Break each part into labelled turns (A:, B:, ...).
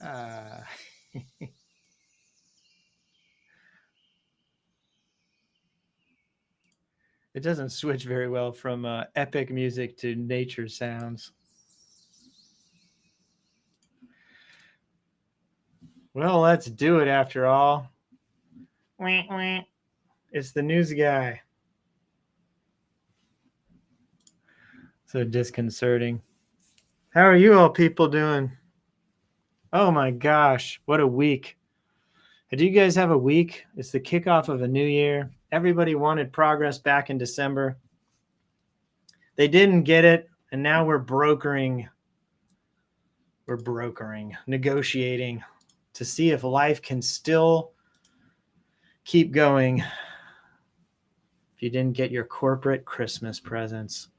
A: Uh, it doesn't switch very well from epic music to nature sounds. Well, let's do it after all. It's the news guy. So disconcerting. How are you all people doing? Oh my gosh, what a week. Do you guys have a week? It's the kickoff of a new year. Everybody wanted progress back in December. They didn't get it, and now negotiating to see if life can still keep going if you didn't get your corporate Christmas presents.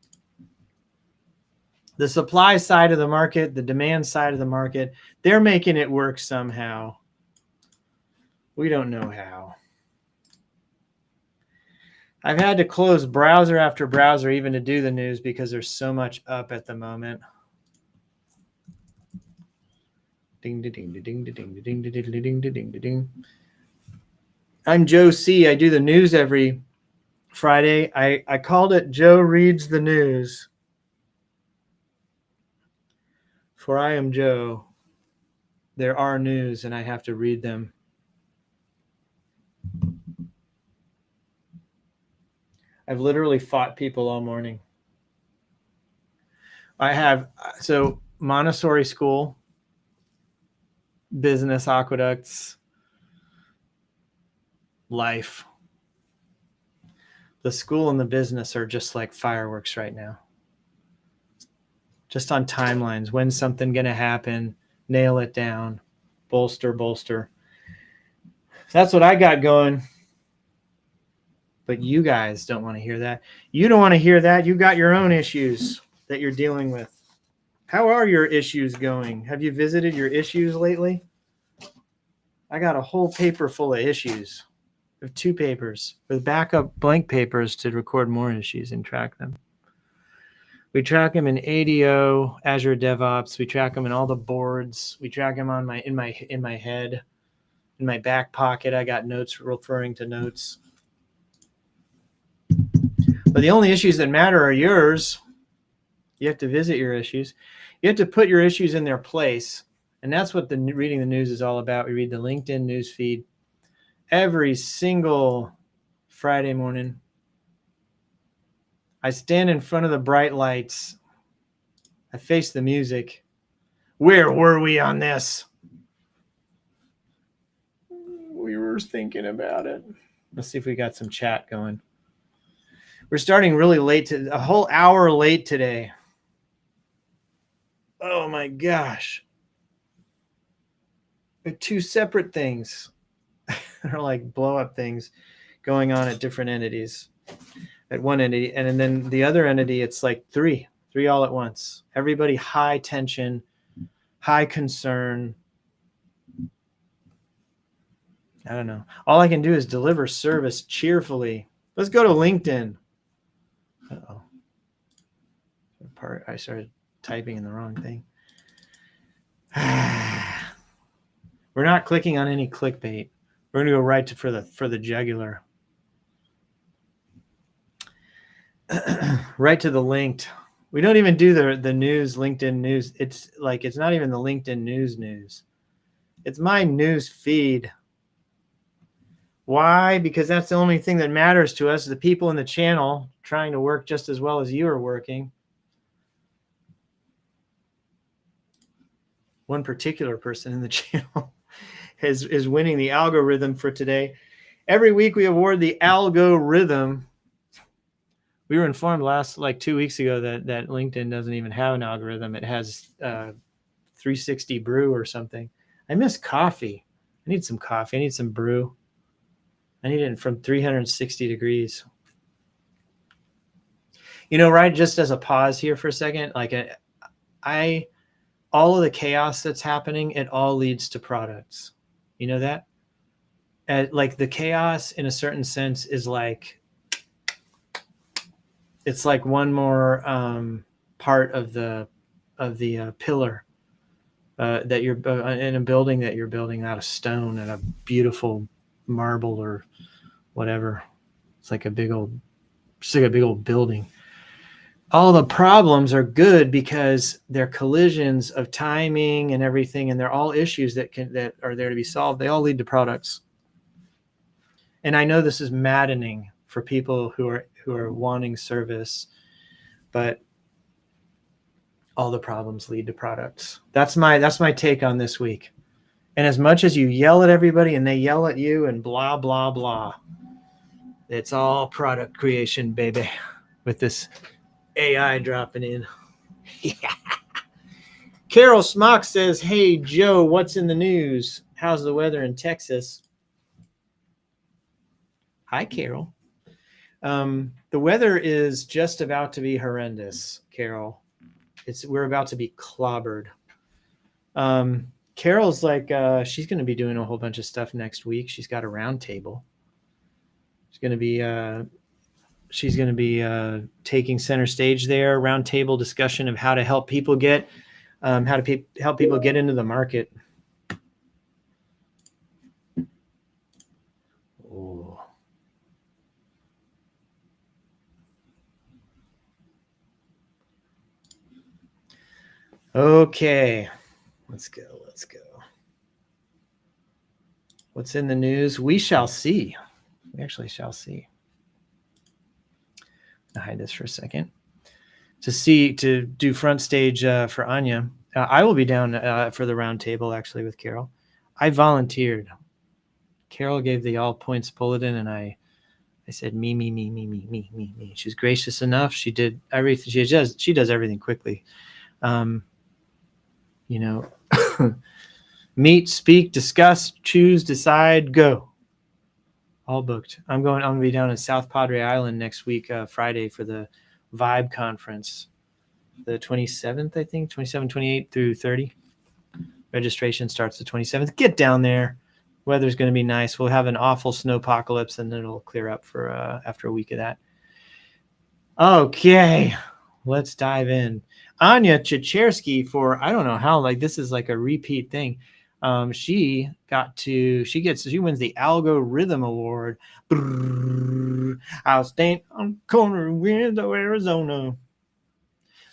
A: The supply side of the market, the demand side of the market, they're making it work somehow. We don't know how. I've had to close browser after browser even to do the news because there's so much up at the moment. Ding ding ding ding ding ding ding ding ding ding ding. I'm Joe C. I do the news every Friday. I called it Joe Reads the News. For I am Joe. There are news and I have to read them. I've literally fought people all morning. I have, so Montessori school, business aqueducts, life. The school and the business are just like fireworks right now. Just on timelines. When's something going to happen? Nail it down. Bolster. That's what I got going. But you guys don't want to hear that. You don't want to hear that. You got your own issues that you're dealing with. How are your issues going? Have you visited your issues lately? I got a whole paper full of issues. I have 2 papers with backup blank papers to record more issues and track them. We track them in ADO, Azure DevOps. We track them in all the boards. We track them on in my head, in my back pocket. I got notes referring to notes. But the only issues that matter are yours. You have to visit your issues. You have to put your issues in their place. And that's what the reading the news is all about. We read the LinkedIn news feed every single Friday morning. I stand in front of the bright lights. I face the music. Where were we on this? We were thinking about it. Let's see if we got some chat going. We're starting really late, a whole hour late today. Oh my gosh. They're 2 separate things. They're like blow up things going on at different entities. At one entity, and then the other entity, it's like three all at once. Everybody high tension, high concern. I don't know. All I can do is deliver service cheerfully. Let's go to LinkedIn. Uh-oh. I started typing in the wrong thing. We're not clicking on any clickbait. We're going to go right for the jugular. Right to the linked. We don't even do the news, LinkedIn news. It's not even the LinkedIn news. It's my news feed. Why? Because that's the only thing that matters to us, the people in the channel trying to work just as well as you are working. One particular person in the channel is winning the algorithm for today. Every week we award the algorithm. We were informed 2 weeks ago that LinkedIn doesn't even have an algorithm. It has 360 brew or something. I miss coffee. I need some coffee. I need some brew. I need it from 360 degrees. Right, just as a pause here for a second, all of the chaos that's happening, it all leads to products. You know that? The chaos in a certain sense is it's like one more part of the pillar that you're in a building that you're building out of stone and a beautiful marble or whatever. It's like a big old building. All the problems are good because they're collisions of timing and everything, and they're all issues that are there to be solved. They all lead to products. And I know this is maddening for people who are wanting service, but all the problems lead to products. That's my take on this week. And as much as you yell at everybody and they yell at you and blah blah blah, it's all product creation, baby, with this AI dropping in. Yeah. Carol Smock says, "Hey Joe, what's in the news? How's the weather in Texas?" Hi, Carol. The weather is just about to be horrendous, Carol. We're about to be clobbered. Carol's like, she's going to be doing a whole bunch of stuff next week. She's got a round table. She's going to be taking center stage there. Round table discussion of how to help people get help people get into the market. Oh. Okay, let's go. What's in the news? We shall see. We actually shall see. I'll hide this for a second. To do front stage for Anya. I will be down for the round table actually with Carol. I volunteered. Carol gave the all points bulletin, and I said me. She's gracious enough. She did everything. She does everything quickly. Meet, speak, discuss, choose, decide, go. All booked. I'm going to be down in South Padre Island next week, Friday, for the Vibe conference, the 27th, I think, 27, 28 through 30. Registration starts the 27th. Get down there. Weather's going to be nice. We'll have an awful snowpocalypse, and then it'll clear up for after a week of that. Okay, let's dive in. Anya Chichersky for, I don't know how, like this is like a repeat thing. She wins the Algorithm Award. I'll stand on the corner of Window, Arizona.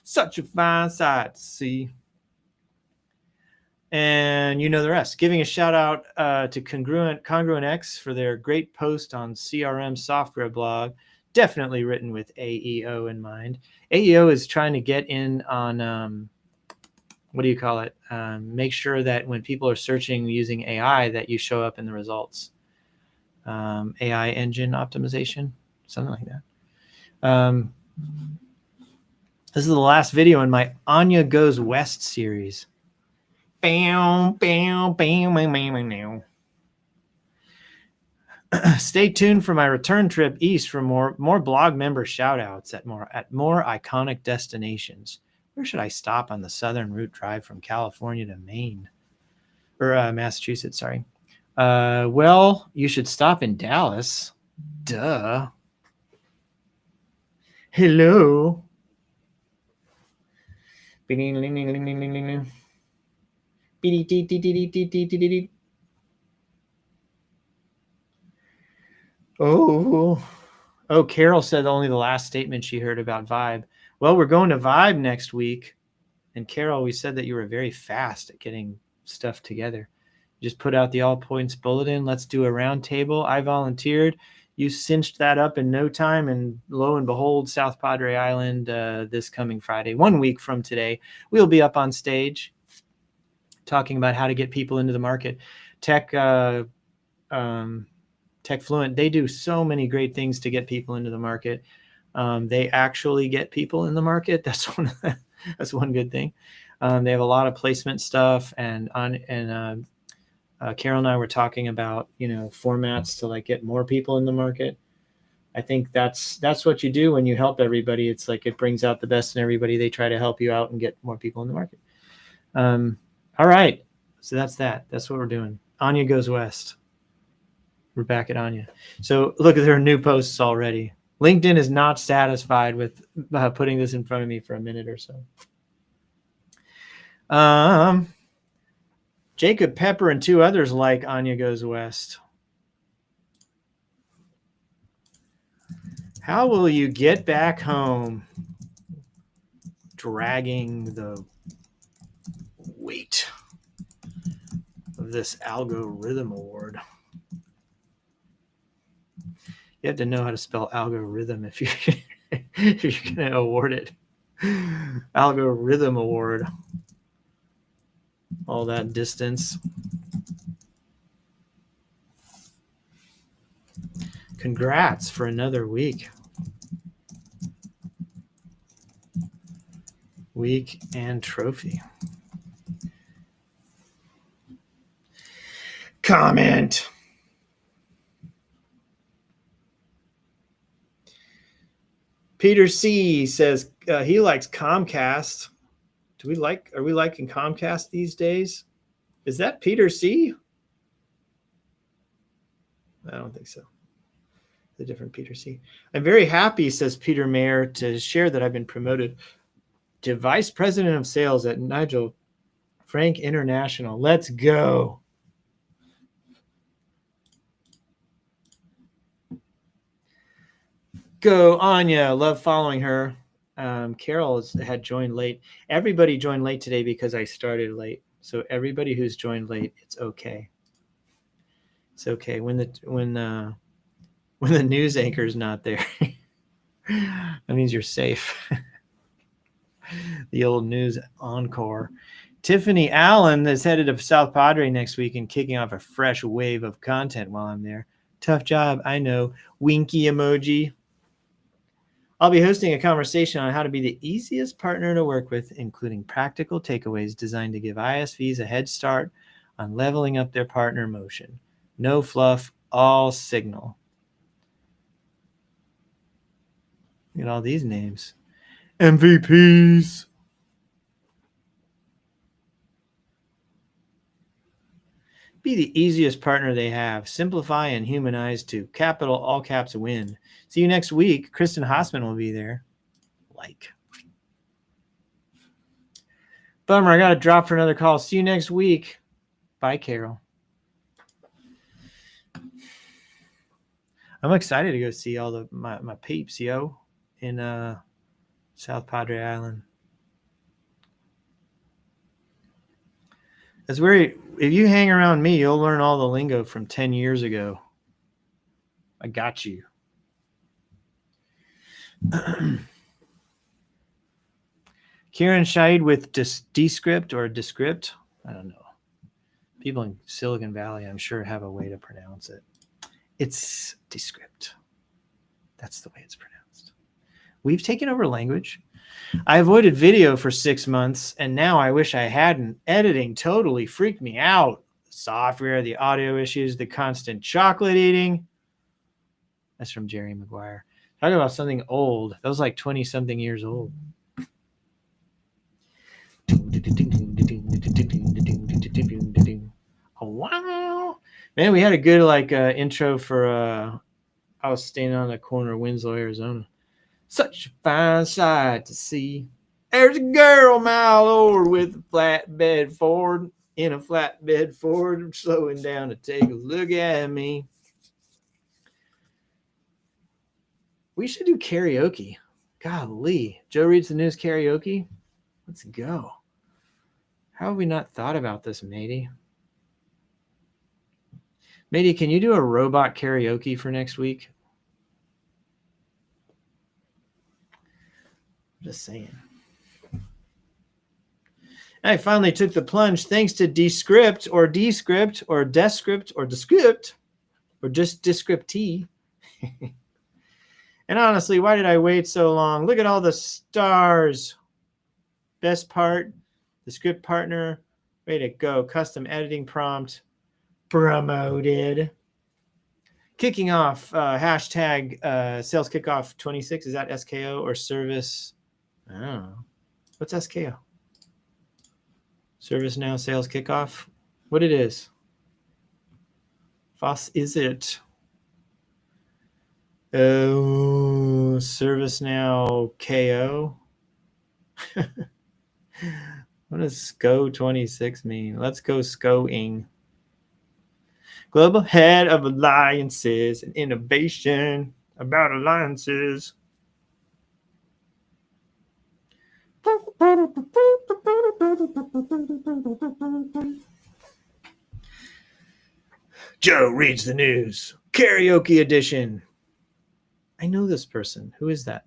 A: Such a fine sight to see. And you know the rest. Giving a shout out to Congruent X for their great post on CRM software blog. Definitely written with AEO in mind. AEO is trying to get in on make sure that when people are searching using AI that you show up in the results. AI engine optimization, something like that. This is the last video in my Anya Goes West series. Stay tuned for my return trip east for more blog member shout outs at more iconic destinations. Where should I stop on the southern route drive from California to Maine? Or Massachusetts, sorry. Well, you should stop in Dallas. Duh. Hello. Oh, Carol said only the last statement she heard about Vibe. Well, we're going to Vibe next week. And Carol, we said that you were very fast at getting stuff together. You just put out the all points bulletin. Let's do a round table. I volunteered. You cinched that up in no time. And lo and behold, South Padre Island this coming Friday, 1 week from today, we'll be up on stage talking about how to get people into the market. TechFluent, they do so many great things to get people into the market. They actually get people in the market. That's one good thing. They have a lot of placement stuff, and Carol and I were talking about formats to like get more people in the market. I think that's what you do when you help everybody. It's like it brings out the best in everybody. They try to help you out and get more people in the market. All right, so that's that. That's what we're doing. Anya Goes West. We're back at Anya. So look at her new posts already. LinkedIn is not satisfied with putting this in front of me for a minute or so. Jacob Pepper and 2 others like Anya Goes West. How will you get back home dragging the weight of this algorithm award? You have to know how to spell algorithm if you're if you're going to award it. Algorithm award. All that distance. Congrats for another week. Week and trophy. Comment. Peter C says he likes Comcast. Are we liking Comcast these days? Is that Peter C? I don't think so. The different Peter C. I'm very happy, says Peter Mayer, to share that I've been promoted to Vice President of Sales at Nigel Frank International. Let's go. Go, Anya. Love following her. Carol had joined late. Everybody joined late today because I started late. So everybody who's joined late, it's okay. It's okay. When the news anchor's not there, that means you're safe. The old news encore. Tiffany Allen is headed to South Padre next week and kicking off a fresh wave of content while I'm there. Tough job, I know. Winky emoji. I'll be hosting a conversation on how to be the easiest partner to work with, including practical takeaways designed to give ISVs a head start on leveling up their partner motion. No fluff, all signal. Look at all these names. MVPs. Be the easiest partner they have. Simplify and humanize to capital all caps win. See you next week. Kristen Hossman will be there. Bummer, I got to drop for another call. See you next week. Bye, Carol. I'm excited to go see all my peeps, yo, in South Padre Island. That's where if you hang around me, you'll learn all the lingo from 10 years ago. I got you. Kieran Shahid with Descript or Descript. I don't know. People in Silicon Valley, I'm sure, have a way to pronounce it. It's Descript. That's the way it's pronounced. We've taken over language. I avoided video for 6 months, and now I wish I hadn't. Editing totally freaked me out. The software, the audio issues, the constant chocolate eating. That's from Jerry Maguire. Talking about something old. That was like 20-something years old. Oh, wow. Man, we had a good intro for I was standing on the corner of Winslow, Arizona. Such a fine sight to see. There's a girl, my lord, with a flatbed Ford. In a flatbed Ford, slowing down to take a look at me. We should do karaoke. Golly. Joe Reads the News karaoke? Let's go. How have we not thought about this, matey? Matey, can you do a robot karaoke for next week? Just saying. I finally took the plunge thanks to Descript or Descript or Descript or Descript or just Descriptee. And honestly, why did I wait so long? Look at all the stars. Best part, the script partner. Way to go. Custom editing prompt. Promoted. Kicking off hashtag sales kickoff 26. Is that SKO or service? I don't know. What's SKO? ServiceNow sales kickoff. What it is? Was is it? ServiceNow KO. What does SCO26 mean? Let's go SCO-ing. Global head of alliances and innovation about alliances. Joe reads the news. Karaoke edition. I know this person. Who is that?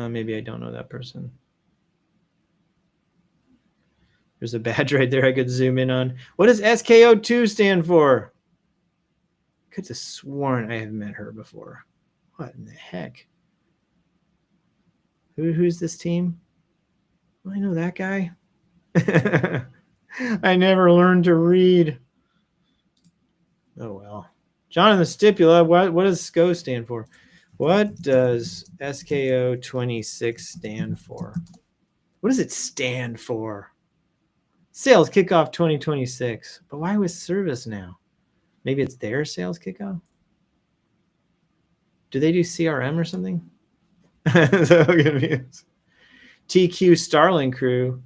A: Maybe I don't know that person. There's a badge right there I could zoom in on. What does SKO2 stand for? I could have sworn I have met her before. What in the heck? Who's this team? I know that guy. I never learned to read. Oh, well. John in the Stipula, what does SCO stand for? What does SKO26 stand for? What does it stand for? Sales kickoff 2026. But why with service now? Maybe it's their sales kickoff? Do they do CRM or something? So confused. TQ Starling Crew.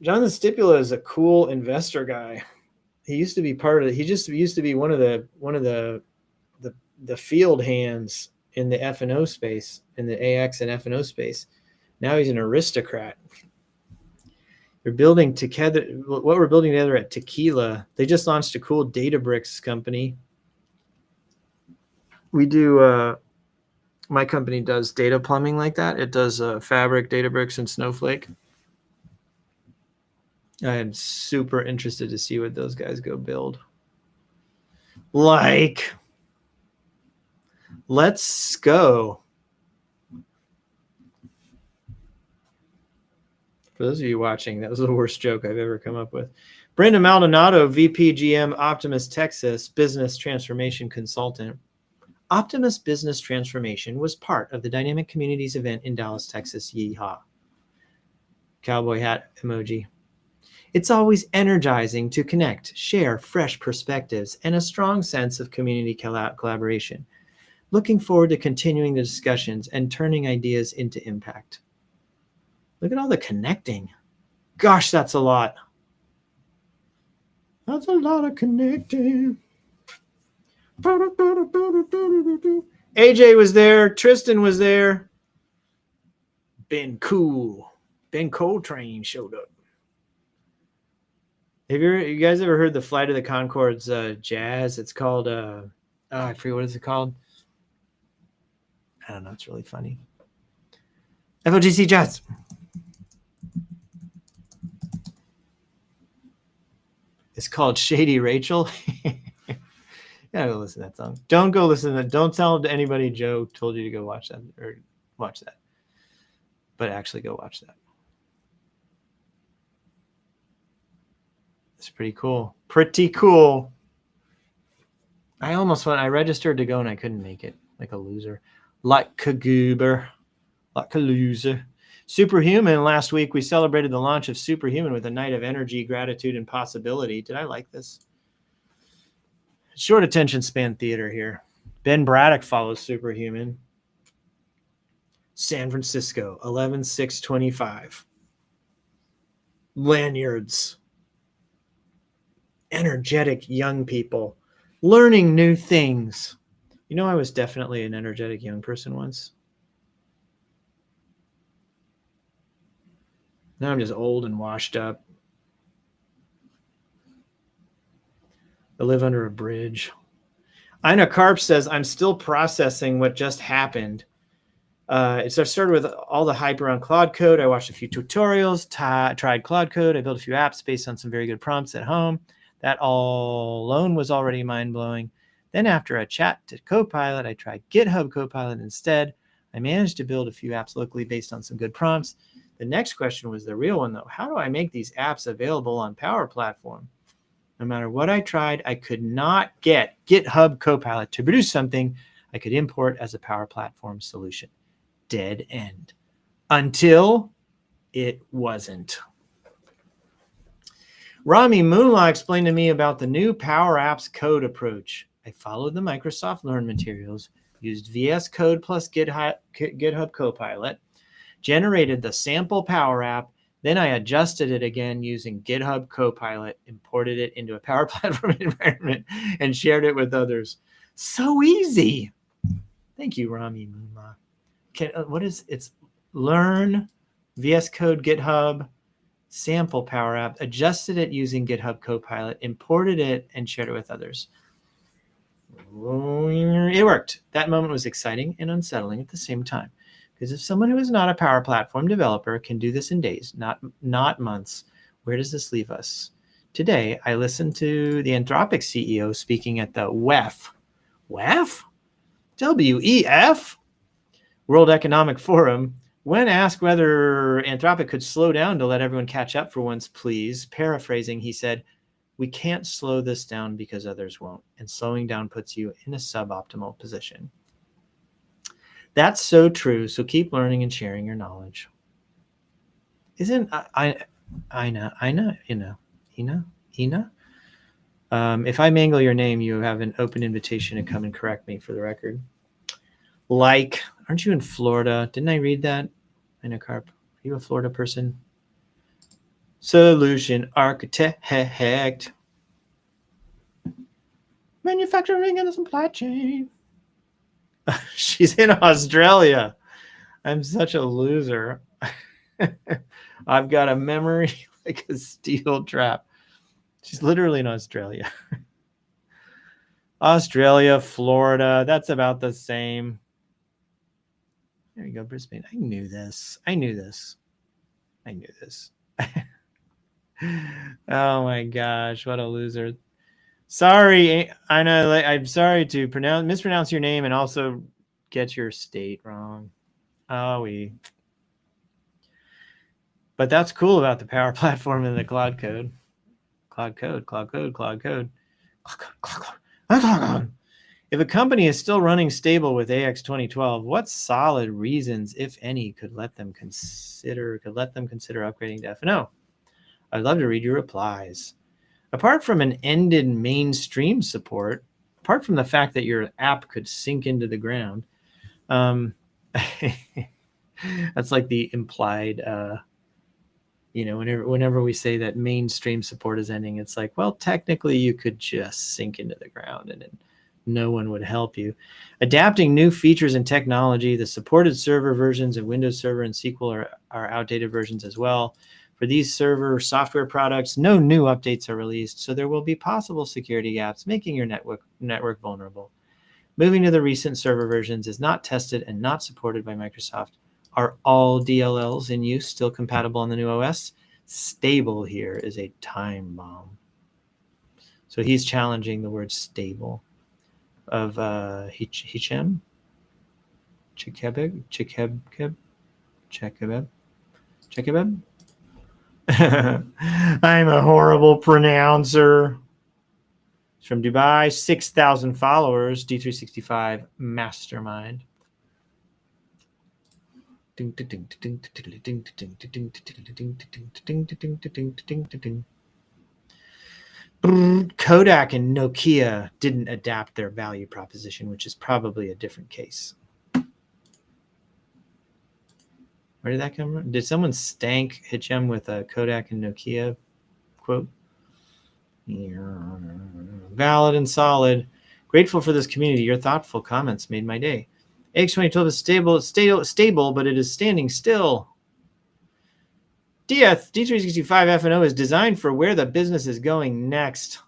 A: John the Stipula is a cool investor guy. He used to be part of it. He just used to be one of the field hands in the F&O space, in the AX and F&O space. Now he's an aristocrat. We're building together. What we're building together at Tequila. They just launched a cool Databricks company. We do. My company does data plumbing like that. It does Fabric, Databricks, and Snowflake. I am super interested to see what those guys go build. Like, let's go. For those of you watching, that was the worst joke I've ever come up with. Brenda Maldonado, VP GM, Optimus Texas, Business Transformation Consultant. Optimus Business Transformation was part of the Dynamic Communities event in Dallas, Texas. Yeehaw. Cowboy hat emoji. It's always energizing to connect, share fresh perspectives, and a strong sense of community collaboration. Looking forward to continuing the discussions and turning ideas into impact. Look at all the connecting. Gosh, that's a lot. That's a lot of connecting. AJ was there. Tristan was there. Ben Coltrane showed up. Have you guys ever heard the Flight of the Conchords jazz? It's called, I forget what it's called. I don't know. It's really funny. FOGC jazz. It's called Shady Rachel. Gotta go listen to that song. Don't go listen to that. Don't tell anybody Joe told you to go watch that or watch that. But actually go watch that. It's pretty cool. Pretty cool. I almost went. I registered to go and I couldn't make it. Like a loser. Like a goober. Like a loser. Superhuman. Last week we celebrated the launch of Superhuman with a night of energy, gratitude, and possibility. Did I like this? Short attention span theater here. Ben Braddock follows Superhuman. San Francisco, 11/6/25. Lanyards. Energetic young people. Learning new things. You know, I was definitely an energetic young person once. Now I'm just old and washed up. I live under a bridge. Ina Karp says, I'm still processing what just happened. So I started with all the hype around Claude Code. I watched a few tutorials, tried Claude Code. I built a few apps based on some very good prompts at home. That all alone was already mind-blowing. Then after a chat to Copilot, I tried GitHub Copilot instead. I managed to build a few apps locally based on some good prompts. The next question was the real one, though. How do I make these apps available on Power Platform? No matter what I tried, I could not get GitHub Copilot to produce something I could import as a Power Platform solution. Dead end. Until it wasn't. Rami Moonlaw explained to me about the new Power Apps code approach. I followed the Microsoft Learn materials, used VS Code plus GitHub Copilot, generated the sample Power App, then I adjusted it again using GitHub Copilot, imported it into a Power Platform environment, and shared it with others. So easy. Thank you, Rami Muma. It's Learn, VS Code, GitHub, sample Power App, adjusted it using GitHub Copilot, imported it, and shared it with others. It worked. That moment was exciting and unsettling at the same time. Because if someone who is not a Power Platform developer can do this in days, not months, where does this leave us? Today, I listened to the Anthropic CEO speaking at the WEF, W-E-F, World Economic Forum. When asked whether Anthropic could slow down to let everyone catch up for once, please, paraphrasing, he said, "We can't slow this down because others won't, and slowing down puts you in a suboptimal position." That's so true. So keep learning and sharing your knowledge. Isn't Ina? If I mangle your name, you have an open invitation to come and correct me for the record. Like, aren't you in Florida? Didn't I read that? Ina Carp, are you a Florida person? Solution architect. Manufacturing and the supply chain. She's in Australia. I'm such a loser. I've got a memory like a steel trap. She's literally in Australia. Australia, Florida, that's about the same. There you go, Brisbane. I knew this. Oh my gosh, what a loser. Sorry, I know. I'm sorry to mispronounce your name and also get your state wrong. But that's cool about the Power Platform and the Cloud Code. If a company is still running stable with AX 2012, what solid reasons, if any, could let them consider upgrading to F&O? I'd love to read your replies. Apart from an ended mainstream support, apart from the fact that your app could sink into the ground, that's like the implied, whenever we say that mainstream support is ending, it's like, well, technically you could just sink into the ground and no one would help you. Adapting new features and technology, the supported server versions of Windows Server and SQL are outdated versions as well. For these server software products, no new updates are released, so there will be possible security gaps, making your network vulnerable. Moving to the recent server versions is not tested and not supported by Microsoft. Are all DLLs in use still compatible on the new OS? Stable here is a time bomb. So he's challenging the word stable of Hichem? Chekebeb? I'm a horrible pronouncer. It's from Dubai, 6,000 followers, D365 mastermind. Kodak and Nokia didn't adapt their value proposition, which is probably a different case. Where did that come from? Did someone stank Hitchem with a Kodak and Nokia quote? Valid and solid. Grateful for this community. Your thoughtful comments made my day. AX 2012 is stable, but it is standing still. D365 F&O is designed for where the business is going next.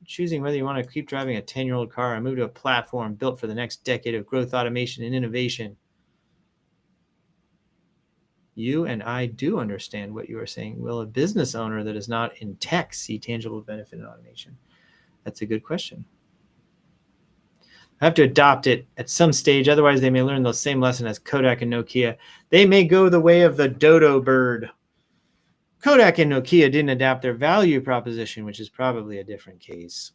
A: Choosing whether you want to keep driving a 10-year-old car or move to a platform built for the next decade of growth, automation, and innovation. You and I do understand what you are saying. Will a business owner that is not in tech see tangible benefit in automation? That's a good question. I have to adopt it at some stage. Otherwise, they may learn the same lesson as Kodak and Nokia. They may go the way of the dodo bird. Kodak and Nokia didn't adapt their value proposition, which is probably a different case.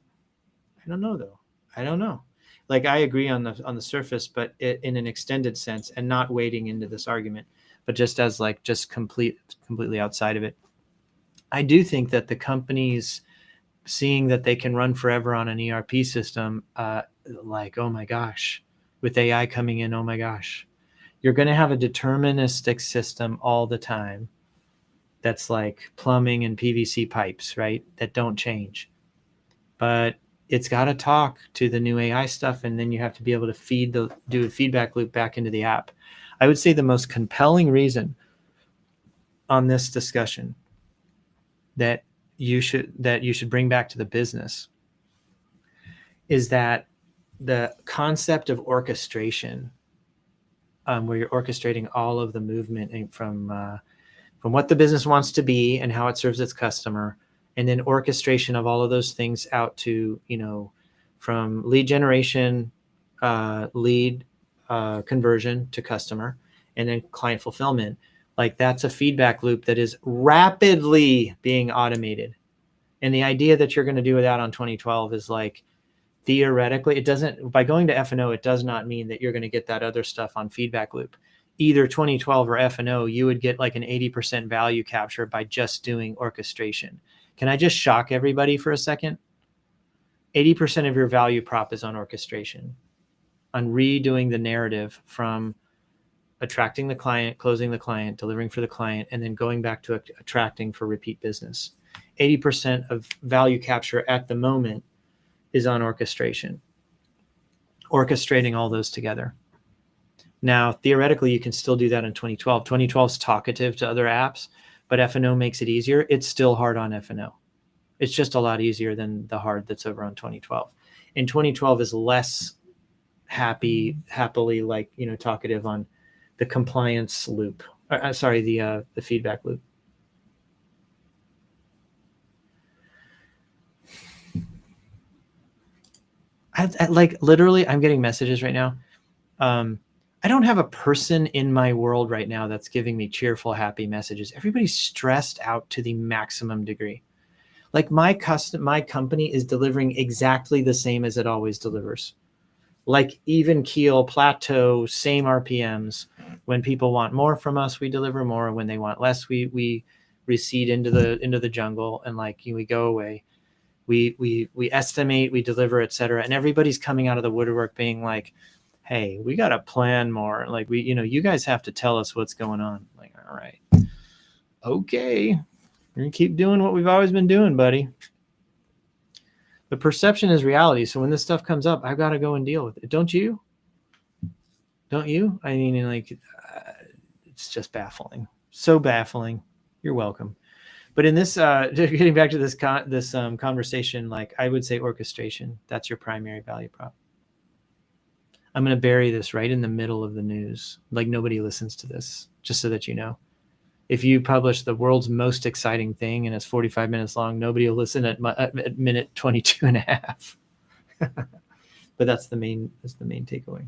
A: I don't know, though. I don't know. Like, I agree on the surface, but in an extended sense, and not wading into this argument, but just as completely outside of it. I do think that the companies seeing that they can run forever on an ERP system, like, oh my gosh, with AI coming in, oh my gosh, you're going to have a deterministic system all the time. That's like plumbing and PVC pipes, right? That don't change. But it's got to talk to the new AI stuff. And then you have to be able to do a feedback loop back into the app. I would say the most compelling reason on this discussion that you should bring back to the business is that the concept of orchestration, where you're orchestrating all of the movement from what the business wants to be and how it serves its customer, and then orchestration of all of those things out to, from lead generation, lead conversion to customer, and then client fulfillment. Like, that's a feedback loop that is rapidly being automated. And the idea that you're going to do that on 2012 is like, theoretically, it doesn't, by going to F&O, it does not mean that you're going to get that other stuff on feedback loop. Either 2012 or F&O, you would get like an 80% value capture by just doing orchestration. Can I just shock everybody for a second? 80% of your value prop is on orchestration, on redoing the narrative from attracting the client, closing the client, delivering for the client, and then going back to attracting for repeat business. 80% of value capture at the moment is on orchestration, orchestrating all those together. Now, theoretically, you can still do that in 2012. 2012 is talkative to other apps, but F&O makes it easier. It's still hard on F&O. It's just a lot easier than the hard that's over on 2012. And 2012 is less happily like, talkative on the compliance loop. The feedback loop. Literally, I'm getting messages right now. I don't have a person in my world right now that's giving me cheerful, happy messages. Everybody's stressed out to the maximum degree. Like, my company is delivering exactly the same as it always delivers. Like, even keel, plateau, same RPMs. When people want more from us, we deliver more. When they want less, we recede into the jungle, and we go away. We estimate, we deliver, et cetera. And everybody's coming out of the woodwork being like, hey, we got to plan more. Like, you guys have to tell us what's going on. Like, all right, okay, we're gonna keep doing what we've always been doing, buddy. The perception is reality. So when this stuff comes up, I've got to go and deal with it. Don't you? Don't you? I mean, it's just baffling. So baffling. You're welcome. But in this, getting back to this conversation, I would say orchestration. That's your primary value prop. I'm going to bury this right in the middle of the news. Like, nobody listens to this, just so that you know. If you publish the world's most exciting thing and it's 45 minutes long, nobody will listen at minute 22 and a half. But that's the main takeaway.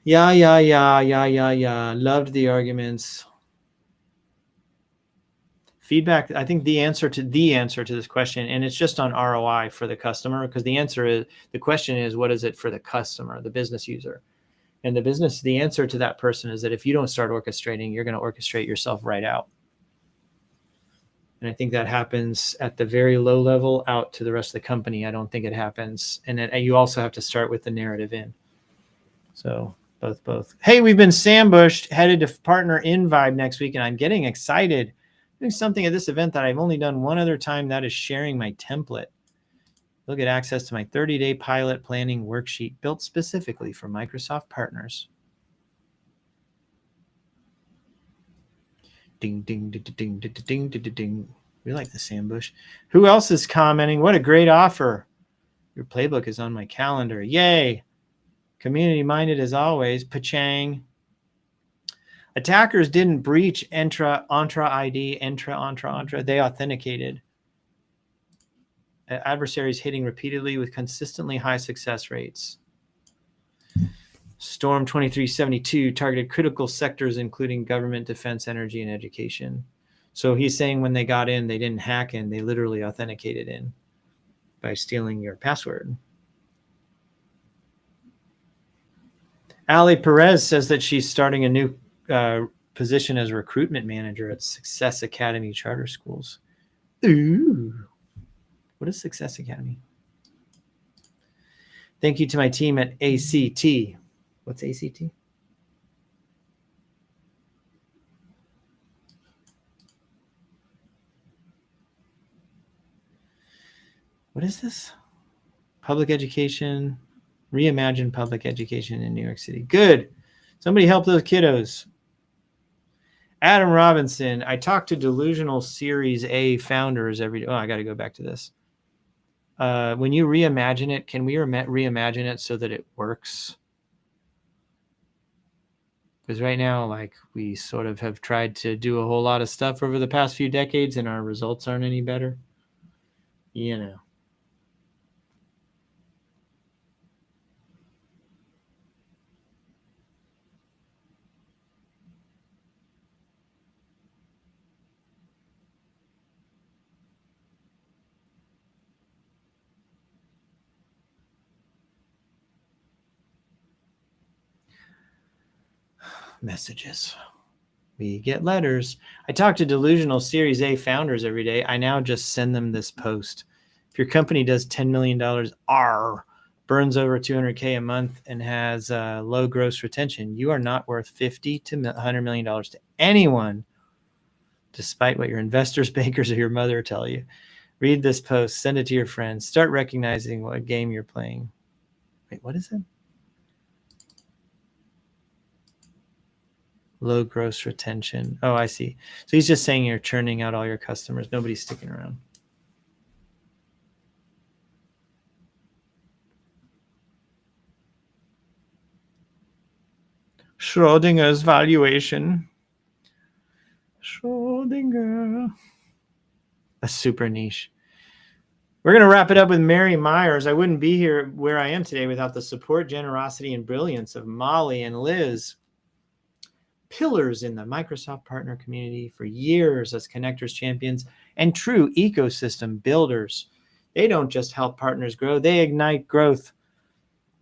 A: Yeah. Loved the arguments. Feedback. I think the answer to this question, and it's just on ROI for the customer, because the question is, what is it for the customer, the business user? And the answer to that person is that if you don't start orchestrating, you're going to orchestrate yourself right out. And I think that happens at the very low level out to the rest of the company. I don't think it happens. And then you also have to start with the narrative in. So both. Hey, we've been sambushed, headed to Partner in Vibe next week, and I'm getting excited. Doing something at this event that I've only done one other time. That is sharing my template. You'll get access to my 30-day pilot planning worksheet built specifically for Microsoft partners. Ding, ding, ding, ding, ding, ding, ding, ding. We like the sambush. Who else is commenting? What a great offer. Your playbook is on my calendar. Yay. Community-minded as always. Pachang. Attackers didn't breach Entra ID. They authenticated. Adversaries hitting repeatedly with consistently high success rates. Storm 2372 targeted critical sectors, including government, defense, energy, and education. So he's saying when they got in, they didn't hack in, they literally authenticated in by stealing your password. Ali Perez says that she's starting a new position as recruitment manager at Success Academy Charter Schools. Ooh. What is Success Academy? Thank you to my team at ACT. What's ACT? What is this? Public education, reimagine public education in New York City. Good. Somebody help those kiddos. Adam Robinson, I talk to delusional Series A founders every day. Oh, I got to go back to this. When you reimagine it, can we reimagine it so that it works? Because right now, like, we sort of have tried to do a whole lot of stuff over the past few decades and our results aren't any better. You know. Messages. We get letters. I talk to delusional Series A founders every day. I now just send them this post. If your company does $10 million, burns over 200K a month, and has low gross retention, you are not worth $50 to $100 million to anyone, despite what your investors, bankers, or your mother tell you. Read this post. Send it to your friends. Start recognizing what game you're playing. Wait, what is it? Low gross retention. Oh, I see. So he's just saying you're churning out all your customers. Nobody's sticking around. Schrodinger's valuation. Schrodinger. That's super niche. We're going to wrap it up with Mary Myers. I wouldn't be here where I am today without the support, generosity, and brilliance of Molly and Liz. Pillars in the Microsoft partner community for years as connectors champions and true ecosystem builders. They don't just help partners grow, they ignite growth.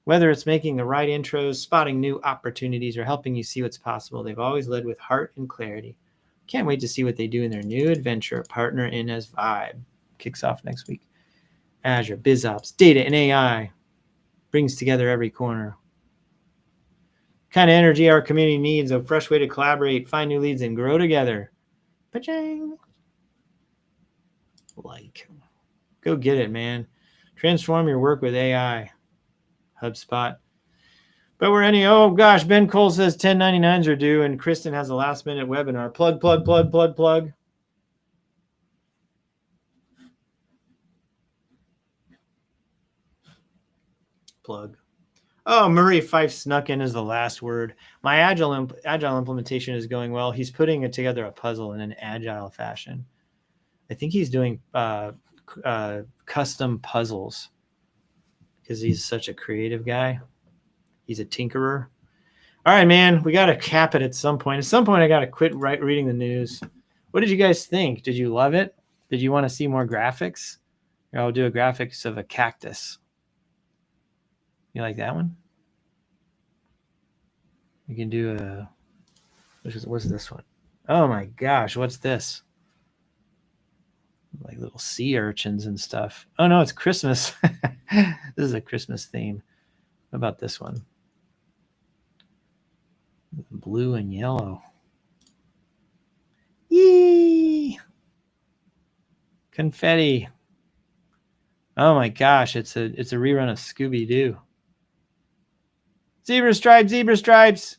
A: Whether it's making the right intros, spotting new opportunities, or helping you see what's possible, they've always led with heart and clarity. Can't wait to see what they do in their new adventure, Partner in as Vibe. Kicks off next week. Azure, BizOps, data, and AI brings together every corner. Kind of energy our community needs, a fresh way to collaborate, find new leads, and grow together. Ba-chang. Like, go get it, man. Transform your work with AI. HubSpot. But we're oh gosh, Ben Cole says 1099s are due, and Kristen has a last minute webinar. Plug. Plug. Oh, Murray Fife snuck in as the last word. My agile implementation is going well. He's putting it together a puzzle in an agile fashion. I think he's doing custom puzzles because he's such a creative guy. He's a tinkerer. All right, man, we got to cap it at some point. At some point, I got to quit reading the news. What did you guys think? Did you love it? Did you want to see more graphics? Here, I'll do a graphics of a cactus. You like that one? You can do a, what's this one? Oh my gosh, what's this? Like little sea urchins and stuff. Oh no, it's Christmas. This is a Christmas theme. What about this one? Blue and yellow. Yee! Confetti. Oh my gosh, it's a rerun of Scooby-Doo. Zebra stripes.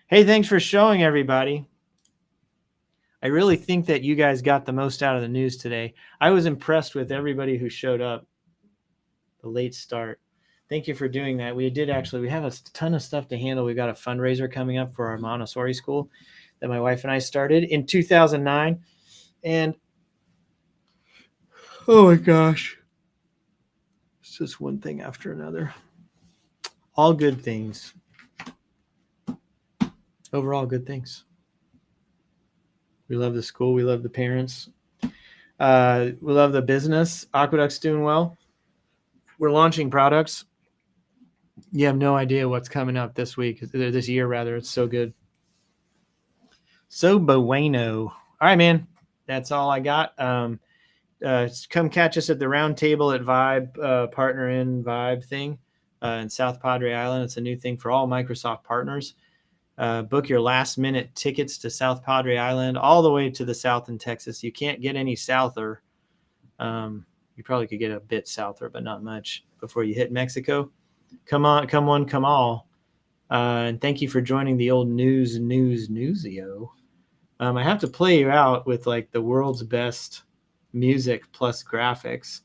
A: Hey, thanks for showing, everybody. I really think that you guys got the most out of the news today. I was impressed with everybody who showed up. The late start. Thank you for doing that. We have a ton of stuff to handle. We've got a fundraiser coming up for our Montessori school that my wife and I started in 2009. And oh my gosh, it's just one thing after another. All good things. Overall good things. We love the school. We love the parents. We love the business. Aqueduct's doing well. We're launching products. You have no idea what's coming up this year rather. It's so good. So bueno. All right, man. That's all I got. come catch us at the round table at Vibe, Partner in Vibe thing in South Padre Island. It's a new thing for all Microsoft partners. Book your last minute tickets to South Padre Island, all the way to the south in Texas. You can't get any souther. You probably could get a bit souther, but not much before you hit Mexico. Come on, come one, come all. And thank you for joining the old newsio. I have to play you out with like the world's best music plus graphics.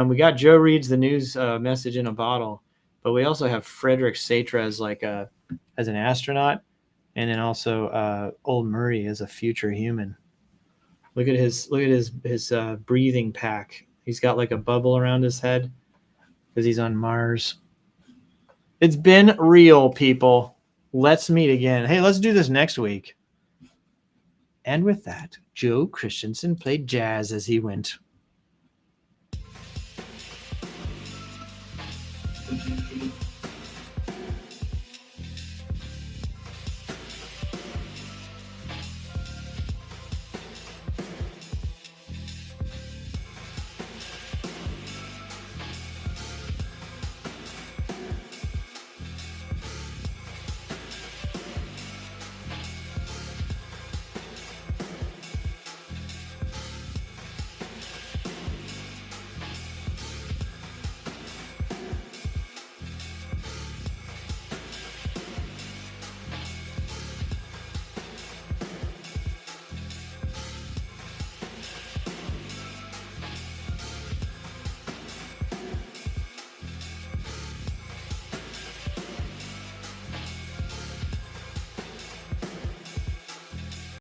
A: We got Joe Reed's The News Message in a Bottle, but we also have Frederick Satra as like as an astronaut, and then also Old Murray as a future human. Look at his breathing pack. He's got like a bubble around his head because he's on Mars. It's been real, people. Let's meet again. Hey, let's do this next week. And with that, Joe Christensen played jazz as he went.